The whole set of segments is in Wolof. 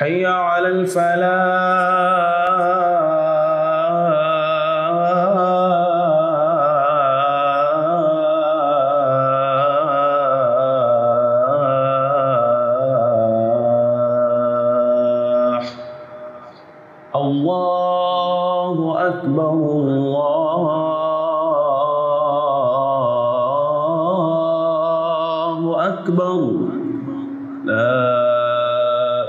حي على الفلاح. الله أكبر الله أكبر لا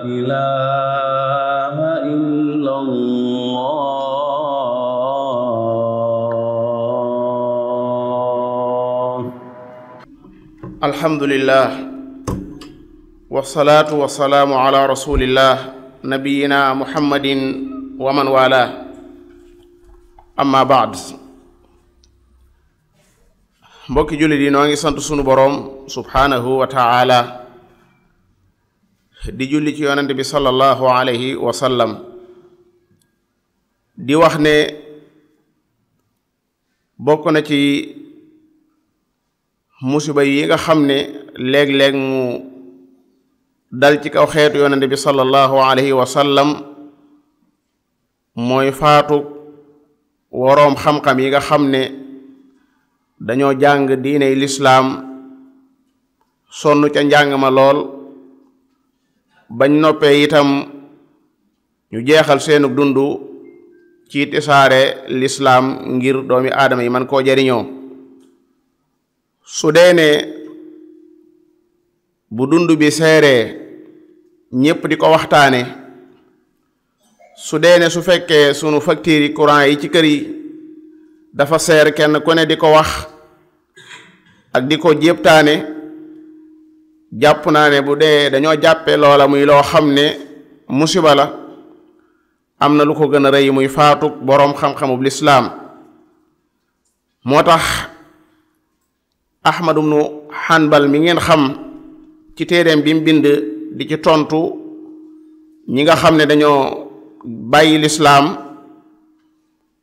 إله إلا الله. الحمد لله والصلاة والسلام على رسول الله نبينا محمد ومن والاه amma baad. mbokki jullit yi noo ngi sant sunu boroom subhaanahu wa ta'ala di julli ci yonent bi sallallahu alayhi wa sallam di wax ne bokk na ci musiba yi nga xam ne léeg-léeg mu dal ci kaw xeetu yonent bi sallallahu alayhi wa sallam mooy faatu woroom xam-xam yi nga xam ne dañoo jàng diiney lislaam sonn ca njàng ma lool bañ noppee itam ñu jeexal seenu dund ci tisaare lislaam ngir doomi aadama yi man koo jariñoo. su dee ne bu dund bi seeree ñépp di ko waxtaane, su dee ne su fekkee sunu facture yi courant yi ci kër yi dafa seer kenn ku ne di ko wax ak di ko jéptaane, jàpp naa ne bu dee dañoo jàppee loola muy loo xam ne musiba la, am na lu ko gën a rëy muy faatu boroom xam-xamub lislaam. moo tax Ahmad ibnu Hanbal mi ngeen xam ci téereem bi mu bind di ci tontu ñi nga xam ne dañoo bàyyi lislaam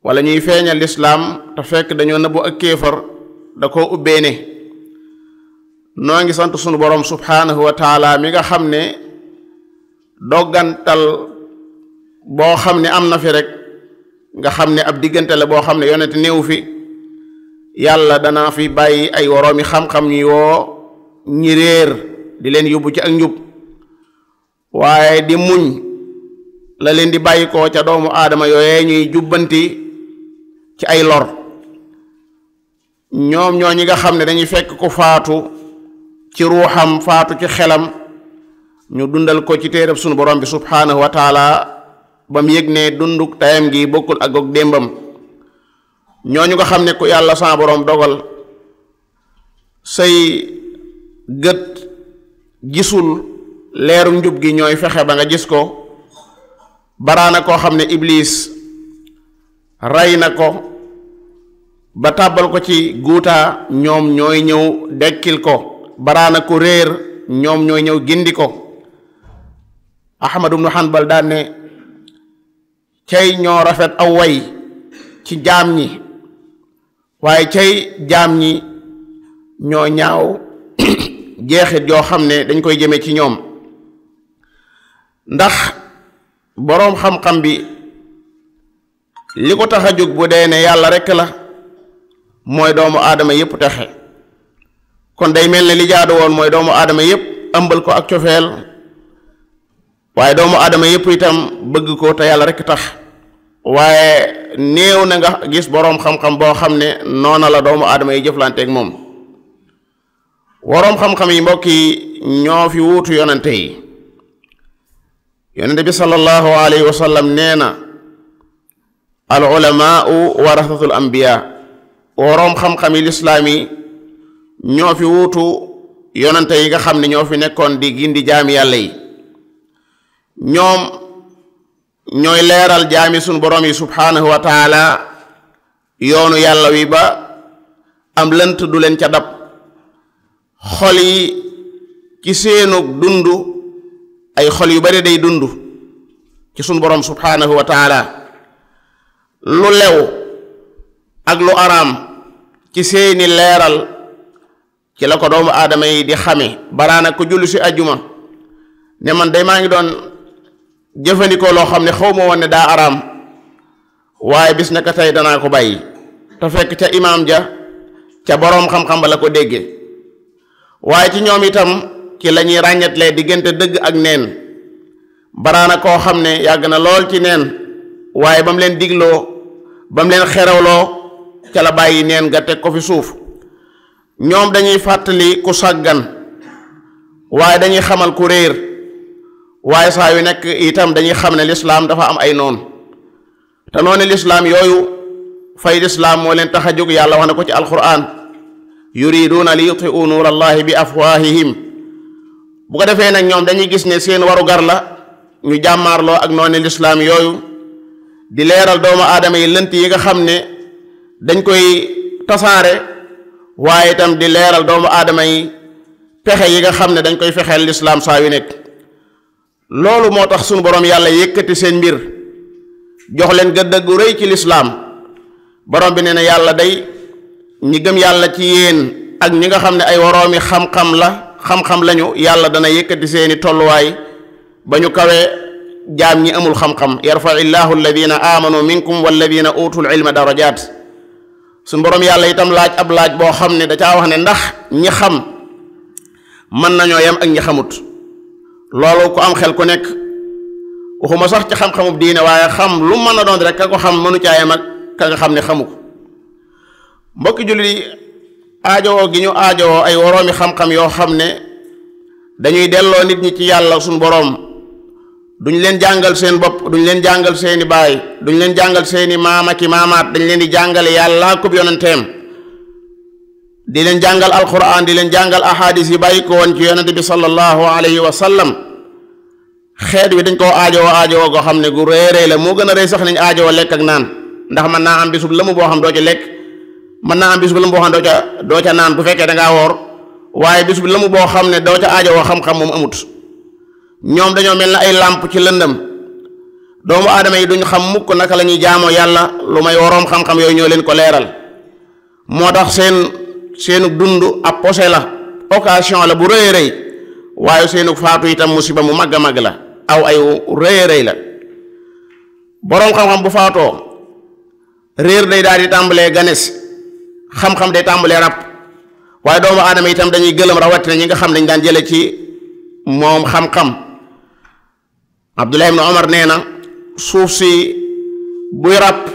wala ñuy feeñal lislaam te fekk dañoo nëbbu ak kéefar, da koo ubbee ne noo ngi sant sunu boroom subhaanahu wa taala mi nga xam ne doggantal boo xam ne am na fi rek nga xam ne ab diggante la boo xam ne yonent néew fi, yàlla dana fi bàyyi ay woroomi xam-xam ñi woo ñi réer di leen yóbbu ci ak njub, waaye di muñ la leen di bàyyi ko ca doomu aadama yooyee ñuy jubbanti ci ay lor. ñoom ñoo ñi nga xam ne dañuy fekk ku faatu ci ruuxam, faatu ci xelam, ñu dundal ko ci téereb sunu borom bi subhaanahu wa taala ba mu yëg ne dunduk tayam gi bokkul ak ak démbam. ñooñu nga xam ne ku yàlla sa borom dogal say gët gisul leeru njub gi, ñooy fexe ba nga gis ko. baraana koo xam ne iblis rey na ko ba tàbbal ko ci guutaa, ñoom ñooy ñëw dekkil ko. baraana ko réer, ñoom ñooy ñëw gindi ko. Ahmad ibnu Hanbal daan ne cay ñoo rafet aw way ci jaam ñi, waaye cay jaam ñi ñoo ñaaw jeexit yoo xam ne dañ koy jëme ci ñoom. ndax boroom xam-xam bi li ko tax a jóg bu dee ne yàlla rekk la, mooy doomu aadama yépp texe. kon day mel ne li jaadu woon mooy doomu aadama yépp ëmbal ko ak cofeel, waaye doomu aadama yépp itam bëgg ko te yàlla rekk tax. waaye néew na nga gis boroom xam-xam boo xam ne noona la doomu aadama yi jëflanteeg moom. woroom xam-xam yi mbokk yi ñoo fi wuutu yonente yi. yonente bi sallallahu alayhi wa sallam nee na al ulamaau warasatul anbiya. woroom xam-xam yi lislaam yi ñoo fi wuutu yonente yi nga xam ne ñoo fi nekkoon di gindi jaami yàlla yi. ñoom ñooy leeral jaami sunu borom yi subhaanahu wa taala yoonu yàlla wi ba am lënt du leen ca dab. xol yi ci seenu dund, ay xol yu bari day dund ci sunu borom subhaanahu wa taala. lu lew ak lu araam ci seeni leeral ci la ko doomu aadama yi di xame. baraana ko julli si ajjuma ne man day maa ngi doon jëfandikoo loo xam ne xaw ma woon ne daa araam waaye bis naka tey danaa ko bàyyi te fekk ca imaam ja ca boroom xam-xam ba la ko déggee waaye ci ñoom itam ci la ñuy ràññatlee diggante dëgg ak neen baraana koo xam ne yàgg na lool ci neen waaye ba mu leen digloo ba mu leen xerawloo ca la bàyyi neen nga teg ko fi suuf ñoom dañuy fàttali ku sàggan waaye dañuy xamal ku réer waaye saa yu nekk itam dañuy xam ne lislaam dafa am ay noon te noonu lislaam yooyu fay lislaam moo leen tax a jóg yàlla wax na ko ci alquran yuriduuna li yutfi'u nuur allahi bi afwaahihim bu ko defee nag ñoom dañuy gis ne seen warugar la ñu jàmmaarloo ak noonu lislaam yooyu di leeral doomu aadama yi lënt yi nga xam ne dañ koy tasaare waaye itam di leeral doomu aadama yi pexe yi nga xam ne dañ koy fexeel lislaam saa yu nekk loolu moo tax sunu boroom yàlla yëkkati seen mbir jox leen gëdd gu rëy ci lislaam boroom bi nee na yàlla day ñi gëm yàlla ci yéen ak ñi nga xam ne ay woroomi xam-xam lañu yàlla dana yëkkati seeni tolluwaay ba ñu kawee jaam ñi amul xam-xam yarfa illahu alladina amanu minkum walladina utul ilma darajat suñu boroom yàlla itam laaj ab laaj boo xam ne da caa wax ne ndax ñi xam mën nañoo yem ak ñi xamut loolu ku am xel ku nekk waxuma sax ci xam-xamub diine waaye xam lu mën a doon rek ka ko xam mënu caa yem ak ka nga xam ne xamu ko mbokki jullit yi aajowoo gi ñu aajowoo ay woroomi xam-xam yoo xam ne dañuy delloo nit ñi ci yàlla suñu boroom duñ leen jàngal seen bopp duñ leen jàngal seeni baay duñ leen jàngal seeni maama ki maamaat dañ leen di jàngale yàlla ko yonenteem di leen jàngal alquran di leen jàngal ahadis yi bàyyi ko woon ci yonente bi sallallahu alayhi wa sallam xeet wi dañ koo aajowoo goo xam ne gu réeréy la moo gën a rëy sax nañ aajowoo lekk ak naan ndax mën naa am bisub lëmu boo xam doo ci lekk mën naa am bisub lëmu boo xam doo ca naan bu fekkee da ngaa woor waaye bisub lëmu boo xam ne doo ca aajowoo xam-xam moom amut ñoom dañoo mel na ay làmp ci lëndëm doomu aadama yi duñ xam mukk naka la ñuy jaamoo yàlla lu may woroom xam-xam yooyu ñoo leen ko leeral moo tax seenu dund ab posé la occasion la bu rëy rëy waaye seenu faatu itam musiba mu màgg a màgg la aw ay rëy rëy la boroom xam-xam bu faatoo réer day daal di tàmbalee ganes xam-xam day tàmbalee rab waaye doomu aadama itam dañuy gëlëm rawatina ñi nga xam dañ daan jële ci moom xam-xam Abdullah ibn Omar nee na suuf si buy rab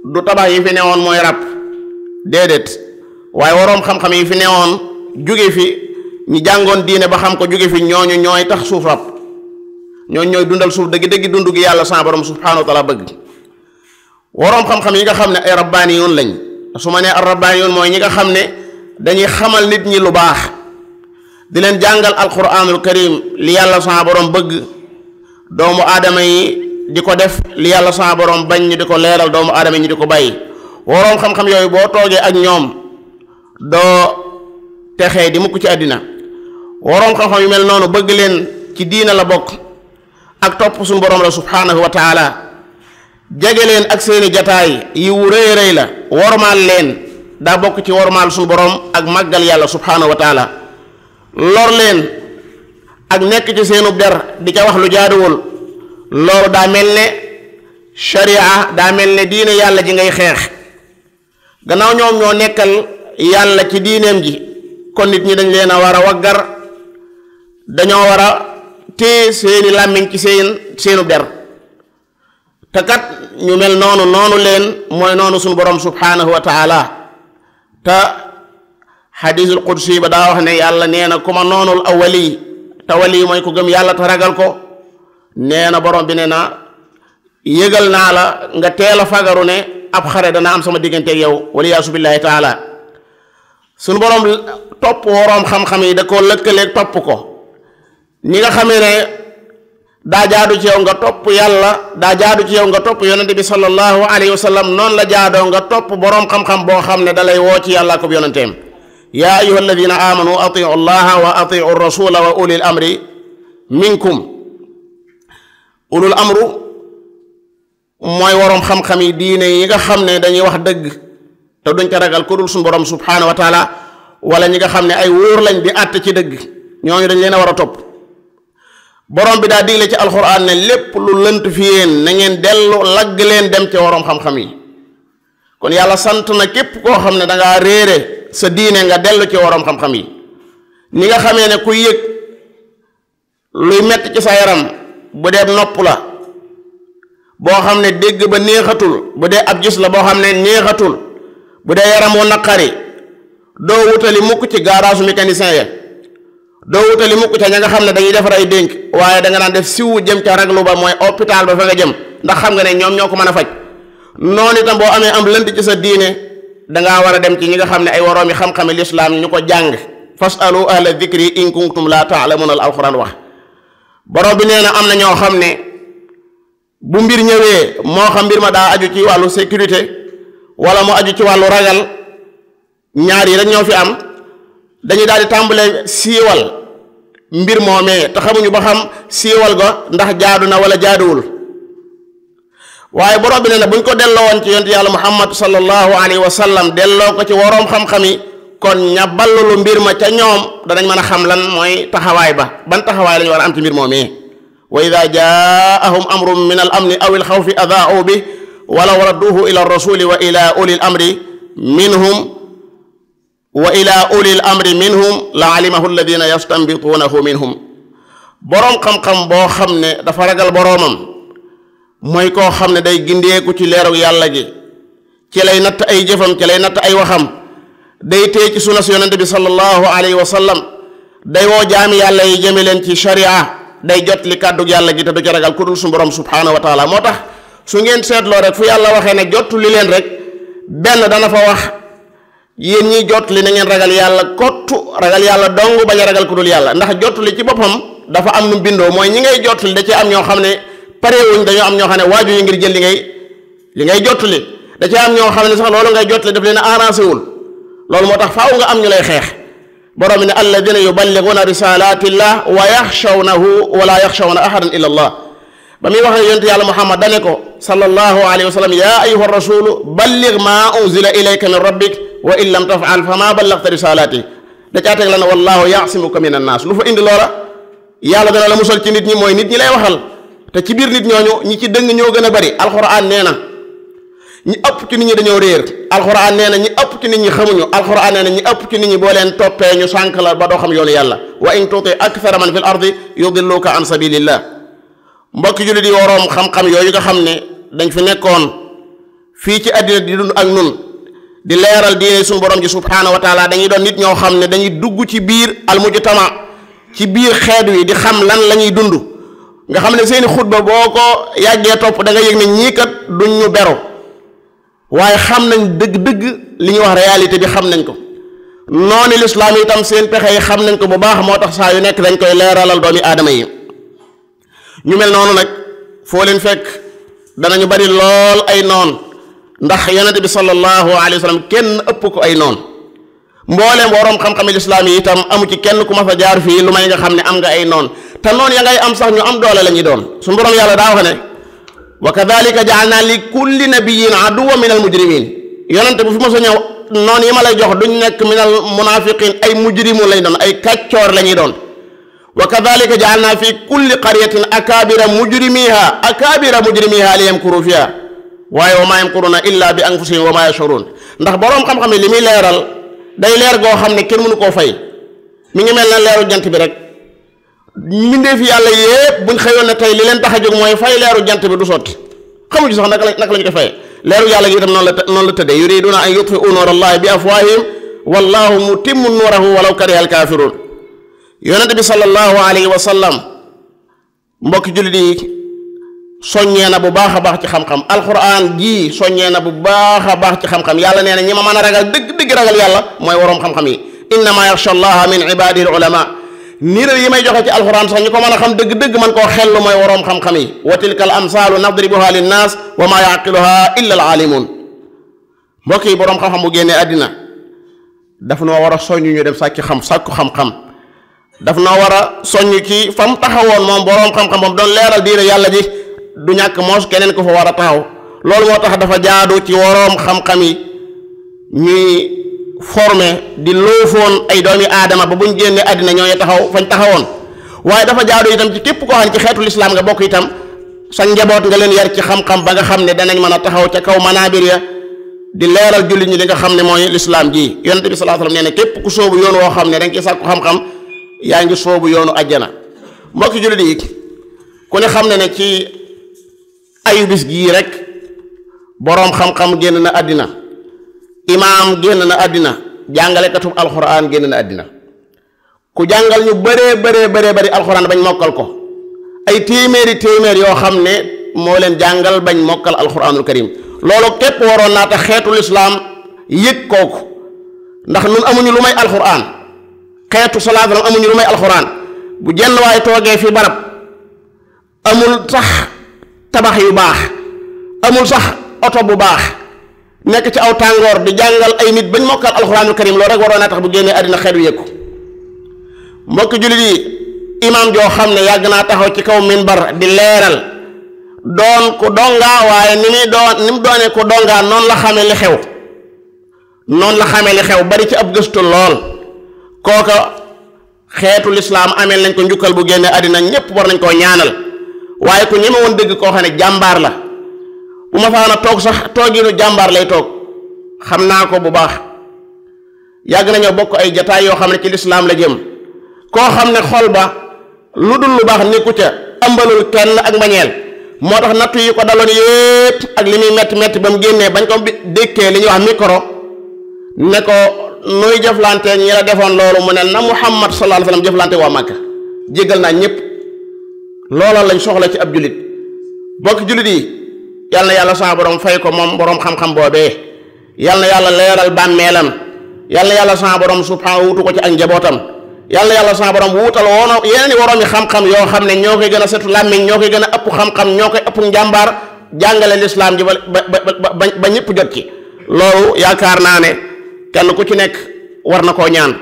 du tabax yi fi newoon mooy rab déedéet waaye waroom xam-xam yi fi newoon jóge fi ñi jàngoon diine ba xam ko jóge fi ñooñu ñooy tax suuf rab ñooñu ñooy dundal suuf dëgg-dëgg dund gi yàlla sa borom subhanahu wa taala bëgg waroom xam-xam yi nga xam ne ay rabbaani yoon lañ su ma nee ar rabbaani yoon mooy ñi nga xam ne dañuy xamal nit ñi lu baax di leen jàngal alquranul karim li yàlla sa borom bëgg doomu aadama yi di ko def li yàlla sa borom bañ ñu di ko leeral doomu aadama yi ñu di ko bàyyi waroom xam-xam yooyu boo toogee ak ñoom doo texee di mukk ci àddina waroom xam-xam yu mel noonu bëgg leen ci diina la bokk ak topp suñu borom la subhanahu wa taala jege leen ak seeni jataay yi wu rëy rëy la wormaal leen daa bokk ci wormaal suñu borom ak màggal yàlla subhanahu wa taala lor leen ak nekk ci seenu der di ca wax lu jaaduwul loolu daa mel ne sharia daa mel ne diine yàlla ji ngay xeex gannaaw ñoom ñoo nekkal yàlla ci diineem ji kon nit ñi dañ leen a war a waggar dañoo war a téye seeni làmmiñ ci seenu der te kat ñu mel noonu leen mooy noonu suñu borom subhanahu wa taala te xadiisul qudsi ba daa wax ne yàlla nee na ku ma noonul aw wali te wali mooy ku gëm yàlla te ragal ko nee na borom bi nee na yëgal naa la nga teel a fagaru ne ab xare dana am sama diggante ak yow waliyaasu billaahi taala suñu borom topp woroom xam-xam yi da koo lëkkaleeg topp ko ni nga xamee ne daa jaadu ci yow nga topp yàlla daa jaadu ci yow nga topp yonente bi sallallahu alayhi wa sallam noonu la jaadoo nga topp boroom xam-xam boo xam ne dalay woo ci yàlla ko yonenteem yaa ayyuha alladina amanu atiu allaha wa atiu rasula wa ulil amri minkum ulul amru mooy waroom xam-xam yi diine yi nga xam ne dañuy wax dëgg te duñ ko ragal ku dul suñu borom subhanahu wa taala wala ñi nga xam ne ay wóor lañ di àtt ci dëgg ñooñu dañ leen a war a topp borom bi daa digle ci alxuraan ne lépp lu lënt fi yéen na ngeen dellu lagg leen dem ci waroom xam-xam yi kon yàlla sant na képp koo xam ne dangaa réere sa diine nga dellu ci waroom xam-xam yi ni nga xamee ne ku yëg luy metti ci sa yaram bu dee nopp la boo xam ne dégg ba neexatul bu dee ab gis la boo xam ne neexatul bu dee yaram wu naqari doo wutali mukk ci garage mécanicien ya doo wutali mukk ca ña nga xam ne dañuy defar ay dénk waaye da nga naan def siwu jëm ca raglu ba mooy hôpital ba fa nga jëm ndax xam nga ne ñoom ñoo ko mën a faj noonu itam boo amee am lënt ci sa diine dangaa war a dem ci ñi nga xam ne ay waroomi xam-xami lislaam ñu ko jàng fasalu ahla dikri in kuntum la ta'lamun al alquran wax borom bi nee na am na ñoo xam ne bu mbir ñëwee moo xam mbir ma daa aju ci wàllu sécurité wala mu aju ci wàllu ragal ñaar yi rek ñoo fi am dañuy daal di tàmbale siiwal mbir moomee te xamuñu ba xam siiwal ga ndax jaadu na wala jaaduwul waaye borom bi nee na buñ ko delloo woon ci yonent yàlla muhammad sallallahu alayhi wa sallam delloo ko ci waroom xam-xam yi kon ña ballulu mbir ma ca ñoom danañ mën a xam lan mooy taxawaay ba ban taxawaay lañu war a am ci mbir moomee wa ida jaahum amrun min al amni aw al xawfi adaau bi walaw radduhu ila rasuli wa ila ulil amri minhum la alimahu alladina yastanbituunahu minhum boroom xam-xam boo xam ne dafa ragal boroomam mooy koo xam ne day gindeeku ci leeru yàlla gi ci lay natt ay jëfam ci lay natt ay waxam day téye ci sunna si yonente bi sallallahu alayhi wa sallam day woo jaami yàlla yi jëme leen ci sharia day jot li kàddu yàlla gi te du ci ragal ku dul su borom subhanahu wa taala moo tax su ngeen seetloo rek fu yàlla waxee ne jotu li leen rek benn dana fa wax yéen ñiy jot li na ngeen ragal yàlla kottu ragal yàlla dong bañ a ragal ku dul yàlla ndax jot li ci boppam dafa am nu bindoo mooy ñi ngay jot li da ci am ñoo xam ne parewuñ dañoo am ñoo xam ne waaju yi ngir jël li ngay jot li da ci am ñoo xam ne sax loolu ngay jot li daf leen arrangé wul loolu moo tax faaw nga am ñu lay xeex borom bi ne alladina yuballiguna risalatillah wa yaxshawnahu wala yaxshawna ahadan illa allah ba muy wax ne yonent yàlla muhammad dane ko sallallahu alayhi wa sallam ya ayuha rasulu ballig ma unzila ilayka min rabbik wa in lam tafal fa ma ballagta risalati da caa teg la ne wallahu yaasimuka min annaas lu fa indi loola yàlla dana la musal ci nit ñi mooy nit ñi lay waxal te ci biir nit ñooñu ñi ci dëng ñoo gën a bari alquran nee na ñi ëpp ci nit ñi dañoo réer alquran nee na ñi ëpp ci nit ñi xamuñu alquran nee na ñi ëpp ci nit ñi boo leen toppee ñu sànk la ba doo xam yoonu yàlla wa in tuti akthara man fil ardi yudilluka an sabilillah mbokki jullit yi waroom xam-xam yooyu nga xam ne dañ fi nekkoon fii ci àddina di dund ak nun di leeral diine suñu borom ji subhanahu wa taala dañuy doon nit ñoo xam ne dañuy dugg ci biir almujtama ci biir xeet wi di xam lan la ñuy dund nga xam ne seeni xutba boo ko yàggee topp da nga yëg ne ñii kat duñ ñu beru waaye xam nañ dëgg-dëgg li ñuy wax réalité bi xam nañ ko noonu lislaam itam seen pexe yi xam nañ ko bu baax moo tax saa yu nekk dañ koy leeralal doomi aadama yi ñu mel noonu nag foo leen fekk danañu bari lool ay noon ndax yonente bi sallallahu alayhi wa sallam kenn ëpp ko ay noon mbooleem waroom xam-xami lislaam yi itam amu ci kenn ku ma fa jaar fii lu may nga xam ne am nga ay noon te noonu ya ngay am sax ñu am doole la ñuy doon su borom yàlla daa wax ne wa kadhalika ja'alna li kulli nabiyyin aduwwan min al mujrimin yonente bu fi ma sa ñëw noonu yi ma lay jox duñ nekk min al munafiqin ay mujrimun lañ doon ay kàccoor la ñuy doon wa kadhalika ja'alna fi kulli qaryatin akabira mujrimiha li yamkuru fiha waaye wa ma yamkuruna illa bi anfusihim wa ma yashurun ndax boroom xam-xam yi li muy leeral day leer goo xam ne kenn mënu koo fay mi ngi mel ne leeru jant bi rek mbindeef yàlla yépp buñ xëyoon ne tey li leen tax a jóg mooy fay leeru jant bi du sotti xamuñu sax naka lañu ko fay leeru yàlla gi itam noonu la tëddee yuriduna an yutfi'u nuura allahi bi afwahihim wallahu mutimmu nuurahu walaw kariha alkafirun yonente bi sallallahu alayhi wa sallam mbokki jullit yi soññee na bu baax a baax ci xam-xam alquran jii soññee na bu baax a baax ci xam-xam yàlla nee na ñi ma mën a ragal dëgg ragal yàlla mooy waroom xam-xam yi innama yaxsha allaha min ibadihi al ulama niiral yi may joxe ci alquran sax ñi ko mën a xam dëgg man koo xellu mooy waroom xam-xam yi wa tilka al amsalu nadribuha linnas wa ma yaqiluha illa al alimun mbokk yi boroom xam-xam bu génnee àddina daf noo war a soññ ñu dem sàkku xam-xam daf noo war a soññ ci fam taxawoon moom boroom xam-xam moom doon leeral diine yàlla ji du ñàkk moos keneen ko fa war a taxaw loolu moo tax dafa jaadu ci waroom xam-xam yi ñuy formé di loofoon ay doomi aadama ba buñ génnee àddina ñooñu taxaw fañ taxawoon waaye dafa jaadu itam ci képp koo xam ne ci xeetu lislaam nga bokk itam sa njaboot nga leen yar ci xam-xam ba nga xam ne danañ mën a taxaw ca kaw manaabir ya di leeral jullit ñi li nga xam ne mooy lislaam ji. yonent bi sallallahu alayhi wasallam nee na képp ku soobu yoonu woo xam ne danga ci sàkku xam-xam yaa ngi soobu yoonu ajjana. mbokki jullit yi ku ne xam ne ne ci ayu bis gii rek boroom xam-xam génn na àddina, imaam génn na àddina, jàngalekatub alxuraan génn na àddina. ku jàngal ñu bari alxuraan bañ mokkal ko, ay téeméeri yoo xam ne moo leen jàngal bañ mokkal alxuraanul karim. loolu képp waroon naa tax xeetu lislaam yëg kooku, ndax nun amuñu lu may alxuraan, xeetu salaam amuñu lu may alxuraan. bu jenn waay toogee fi barab amul sax tabax yu baax, amul sax oto bu baax, nekk ci aw tàngoor di jàngal ay nit bañ mokkal alxuraanul karim, loolu rek waroon naa tax bu génnee àddina xeetu yëg ko. mbokki jullit yi, imaam joo xam ne yàgg naa taxaw ci kaw minbar di leeral, doon ku dongaa, waaye ni mu doonee ku dongaa noonu la xamee li xew bari ci ab gëstu lool. kooka xeetu lislaam ameel nañ ko njukkal bu génnee àddina, ñépp war nañ koo ñaanal. waaye ku ñeme woon dëgg koo xam ne jàmbaar la, bu ma faana toog sax tooginu jàmbaar lay toog, xam naa ko bu baax. yàgg nañoo bokk ay jataay yoo xam ne ci lislaam la jëm. koo xam ne xol ba lu dul lu baax nekku ca, ëmbalul kenn ak mbañeel. moo tax nattu yi ko daloon yépp ak li muy metti ba mu génnee bañ ko dékkee li ñuy wax micro ne ko nuy jëflante ñi la defoon loolu, mu ne na Muhammad sallallahu alayhi wasallam jëflante waa Màkka, jéggal naa ñépp. loola lañ soxla ci ab jullit. bokk jullit yi, yal na yàlla sa borom fay ko moom boroom xam-xam boobee, yal na yàlla leeral bàmmeelam, yal na yàlla sa borom subhaanahu wutu ko ci ak njabootam, yal na yàlla sa borom wuutal woon yeneen i woroomi xam-xam yoo xam ne ñoo koy gën a setu làmmiñ, ñoo koy gën a ëpp xam-xam, ñoo koy ëpp njàmbaar jàngale lislaam ji ba ñëpp jot ci. loolu yaakaar naa ne kenn ku ci nekk war na koo ñaan.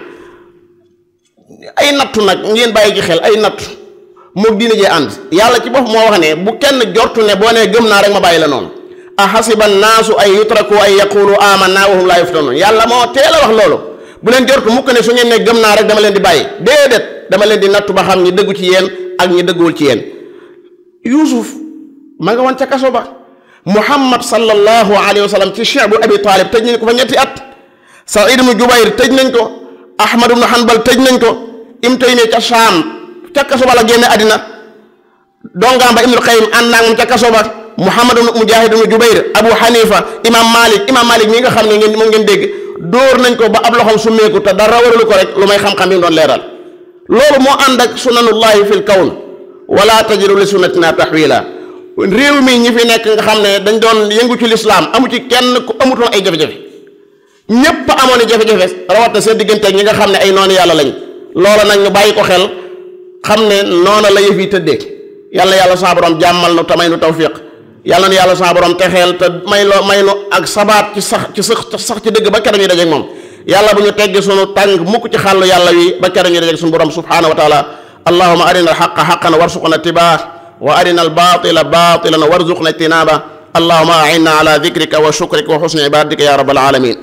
ay nattu nag ngeen bàyyi ci xel, ay nattu moom diine jee ànd. yàlla ci bopp moo wax ne bu kenn jortu ne boo nee gëm naa rek ma bàyyi la noonu. ahasiba naasu ay yutraku ay yaqulu amanna wa hum laa yuftanun. yàlla moo teel a wax loolu. bu leen jortu mukk ne su ngeen ne gëm naa rek dama leen di bàyyi, déedéet, dama leen di nattu ba xam ñi dëggu ci yéen ak ñi dëgguwul ci yéen. Yuusuf ma nga woon ca kaso ba. Muhammad sallallahu alayhi wa sallam ci Cheikh bu Abi Talib tëj nañ ko fa 2 at. Saïd ibnu Jubayr tëj nañ ko. Ahmad ibnu Hanbal tëj nañ ko. Ibnu Taymiyya ca Shaam ca kaso ba la génne àddina. dongaam ba Ibnul Qayyim ànd naa moom ca kaso ba. Muhammad ibnu Mujahid ibnu Jubayr, Abu Hanifa, Imam Malik mi nga xam ne moom ngeen dégg. dóor nañ ko ba ab loxoom summeeku te dara waralu ko rek lu may xam-xam yi doon leeral. loolu moo ànd ak sunanullahi fil kawn wala tajidu li sunnatina tahwila. réew mi ñi fi nekk nga xam ne dañ doon yëngu ci lislaam amu ci kenn ku amutoon ay jafe-jafe, ñépp amoon i jafe-jafe, rawat na seen diggante ñi nga xam ne ay noonu yàlla lañ. loola nag ñu bàyyi ko xel, xam ne noona la yëf yi tëddee. yàlla sa borom jàmmal nu te may nu tawfiq, yàlla na yàlla sa borom texeel te may nu ak sabaat ci sax ci dëgg ba keroog ñu dajeek moom. yàlla bu ñu tegg sunu tànk mukk ci xàllu yàlla wi ba keroog ñu dajeek sunu borom subhanahu wa taala. allahumma arina alxaqa xaqan warzuqna ittibaa wa arina albatila batilan warzuqna ijtinaba. allahumma a'inna ala dhikrika wa shukrika wa husni ibadatika ya rabbal alamin.